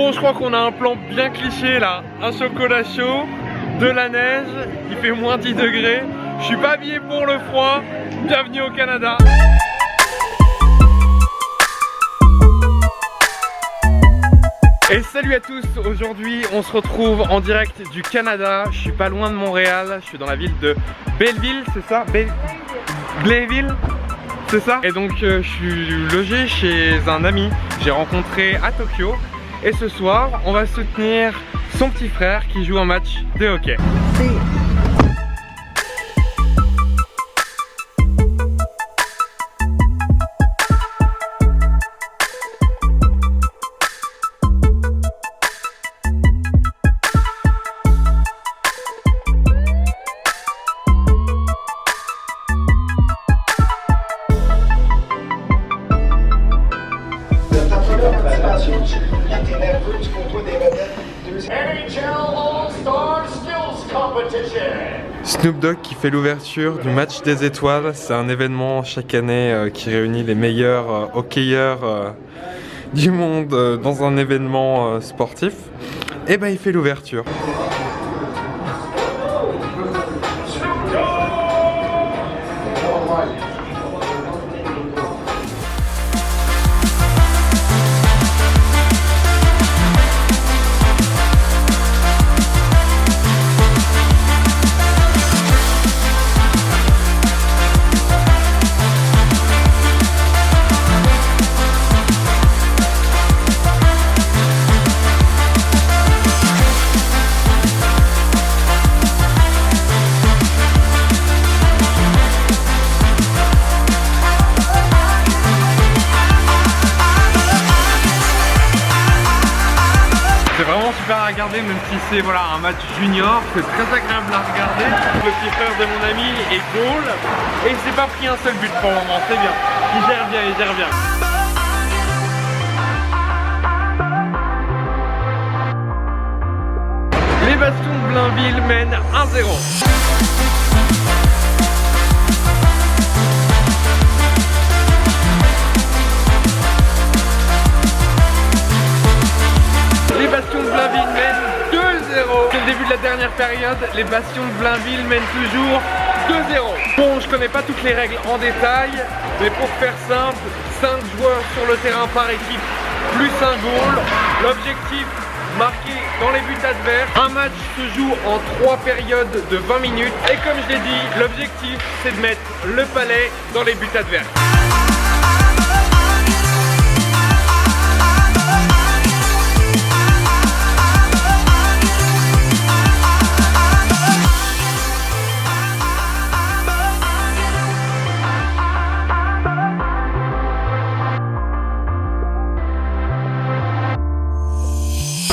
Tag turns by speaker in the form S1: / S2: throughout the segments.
S1: Bon, je crois qu'on a un plan bien cliché là. Un chocolat chaud, de la neige, il fait moins 10 degrés. Je suis pas habillé pour le froid. Bienvenue au Canada. Et salut à tous, aujourd'hui on se retrouve en direct du Canada. Je suis pas loin de Montréal, je suis dans la ville de Belleville, c'est ça? Blainville, c'est ça? Et donc je suis logé chez un ami, j'ai rencontré à Tokyo. Et ce soir, on va soutenir son petit frère qui joue un match de hockey. Snoop Dogg qui fait l'ouverture du match des étoiles, c'est un événement chaque année qui réunit les meilleurs hockeyeurs du monde dans un événement sportif. Et ben il fait l'ouverture. À regarder, même si c'est voilà, un match junior, c'est très agréable à regarder. Le petit frère de mon ami est goal et il s'est pas pris un seul but pour le moment, c'est bien. Il gère bien, il gère bien. Les Bastions de Blainville mènent 1-0. Les Bastions de Blainville mènent 2-0. C'est le début de la dernière période. Les Bastions de Blainville mènent toujours 2-0. Bon, je connais pas toutes les règles en détail, mais pour faire simple, 5 joueurs sur le terrain par équipe, plus un goal. L'objectif, marquer dans les buts adverses. Un match se joue en 3 périodes de 20 minutes. Et comme je l'ai dit, l'objectif, c'est de mettre le palais dans les buts adverses.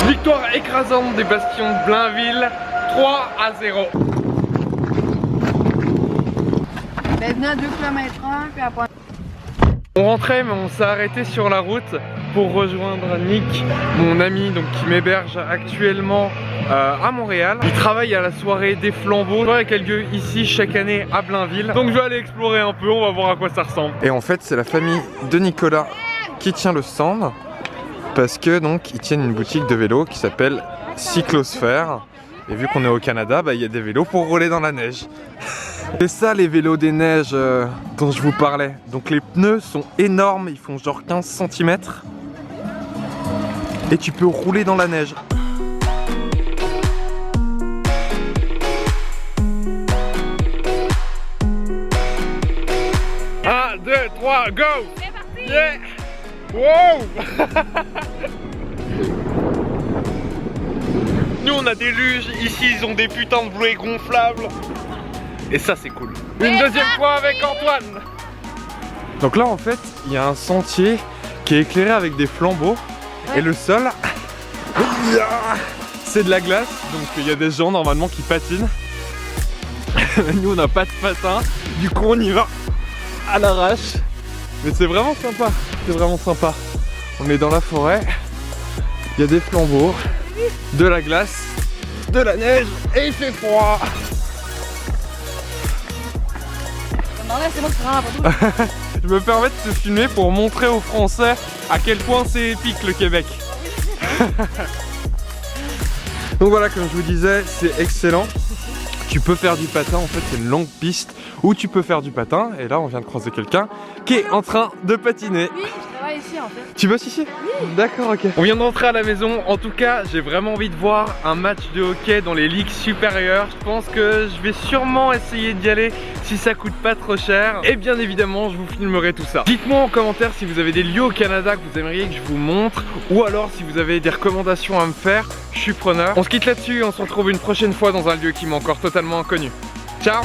S1: Victoire écrasante des Bastions de Blainville, 3-0.
S2: Venez à 2 km/h, puis après...
S1: On rentrait mais on s'est arrêté sur la route pour rejoindre Nick, mon ami donc, qui m'héberge actuellement à Montréal. Il travaille à la soirée des flambeaux qui a lieu ici chaque année à Blainville. Donc je vais aller explorer un peu, on va voir à quoi ça ressemble. Et en fait c'est la famille de Nicolas qui tient le stand. Parce que donc ils tiennent une boutique de vélos qui s'appelle Cyclosphère. Et vu qu'on est au Canada, bah, y a des vélos pour rouler dans la neige. C'est ça les vélos des neiges dont je vous parlais. Donc les pneus sont énormes, ils font genre 15 cm. Et tu peux rouler dans la neige. Un, 2, 3, go!
S2: C'est parti!
S1: Yeah! Wow! Nous on a des luges, ici ils ont des putains de bouées gonflables. Et ça c'est cool. Une deuxième fois avec Antoine. Donc là en fait il y a un sentier qui est éclairé avec des flambeaux. Et le sol, c'est de la glace. Donc il y a des gens normalement qui patinent. Nous on n'a pas de patin, du coup on y va à l'arrache. Mais c'est vraiment sympa, c'est vraiment sympa. On est dans la forêt, il y a des flambeaux, de la glace, de la neige et il fait froid. Je me permets de te filmer pour montrer aux Français à quel point c'est épique le Québec. Donc voilà, comme je vous disais, c'est excellent. Tu peux faire du patin, en fait c'est une longue piste où tu peux faire du patin. Et là on vient de croiser quelqu'un qui est en train de patiner.
S2: Oui, je travaille ici en fait.
S1: Tu bosses ici? Oui. D'accord, ok. On vient de rentrer à la maison. En tout cas, j'ai vraiment envie de voir un match de hockey dans les ligues supérieures. Je pense que je vais sûrement essayer d'y aller si ça coûte pas trop cher. Et bien évidemment, je vous filmerai tout ça. Dites-moi en commentaire si vous avez des lieux au Canada que vous aimeriez que je vous montre, ou alors si vous avez des recommandations à me faire. Je suis preneur. On se quitte là-dessus et on se retrouve une prochaine fois dans un lieu qui m'est encore totalement inconnu. Ciao!